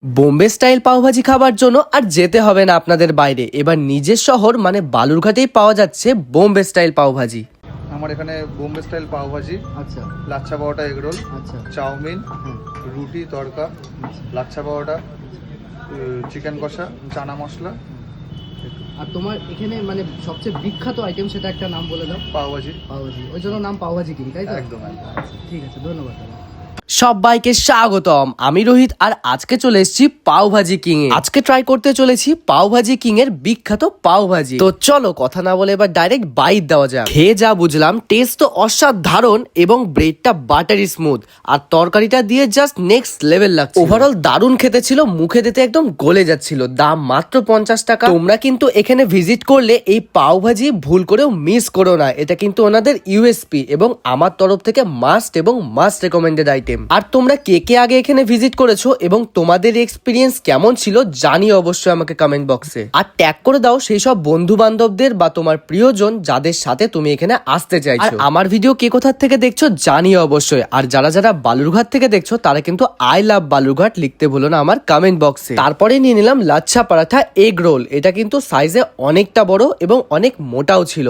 Bombay style pav bhaji খাবার জন্য আর যেতে হবে না আপনাদের বাইরে। এবার নিজের শহর মানে বালুরঘাটেই পাওয়া যাচ্ছে বোম্বে স্টাইল পাওভাজি। আমার এখানে বোম্বে স্টাইল পাওভাজি, আচ্ছা লাচ্ছা পাওয়াটা, এগরোল, আচ্ছা চাউমিন, হ্যাঁ রুটি তড়কা, লাচ্ছা পাওয়াটা, চিকেন কষা, চানা মশলা, আর তোমার এখানে মানে সবচেয়ে বিখ্যাত আইটেম সেটা একটা নাম বলে দাও। পাওভাজি। পাওভাজি, ওই জন্য নাম পাওভাজি কিনি, তাই তো? একদম একদম। আচ্ছা, ঠিক আছে, ধন্যবাদ দাদা। সবাইকে স্বাগতম, আমি রোহিত আর আজকে চলে এসেছি পাওভাজি কিং এ। আজকে ট্রাই করতে চলেছি পাওভাজি কিং এর বিখ্যাত পাওভাজি। তো চলো কথা না বলে এবার ডাইরেক্ট বাইট দেওয়া যাক। খেয়ে যা বুঝলাম টেস্ট তো অসাধারণ এবং ব্রেডটা বাটারি স্মুথ আর তরকারিটা দিয়ে জাস্ট নেক্সট লেভেল লাগছে। ওভারঅল দারুণ খেতে ছিল, মুখে দিতে একদম গলে যাচ্ছিল। দাম মাত্র 50 টাকা। তোমরা কিন্তু এখানে ভিজিট করলে এই পাওভাজি ভুল করেও মিস করো না। এটা কিন্তু ওনাদের ইউএসপি এবং আমার তরফ থেকে মাস্ট এবং মাস্ট রেকমেন্ডেড আইটেম। আর তোমরা কে কে আগে এখানে ভিজিট করেছো এবং তোমাদের এক্সপিরিয়েন্স কেমন ছিল জানিও অবশ্যই আমাকে কমেন্ট বক্সে। আর ট্যাগ করে দাও সেই সব বন্ধু বান্ধবদের বা তোমার প্রিয়জন যাদের সাথে তুমি এখানে আসতে চাইছো। আর আমার ভিডিও কে কোথা থেকে দেখছো জানিও অবশ্যই। আর যারা যারা বালুরঘাট থেকে দেখছো তারা কিন্তু আই লাভ বালুরঘাট লিখতে ভুলো না আমার কমেন্ট বক্সে। তারপরে নিয়ে নিলাম লাচ্ছা পরাঠা এগ রোল। এটা কিন্তু সাইজে অনেকটা বড় এবং অনেক মোটাও ছিল।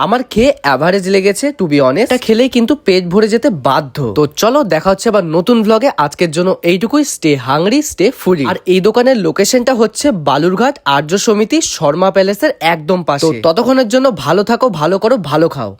আমার খেয়ে অ্যাভারেজ লেগেছে টু বি অনেস্ট। এটা খেলেই কিন্তু পেট ভরে যেতে বাধ্য। তো চলো দেখা হচ্ছে আবার নতুন ভ্লগে। আজকের জন্য এইটুকুই। Stay hungry, stay foodie. আর এই দোকানের লোকেশনটা হচ্ছে বালুরঘাট আর্য সমিতি শর্মা প্যালেসের একদম পাশে। তো ততক্ষণের জন্য ভালো থাকো, ভালো করো, ভালো খাও।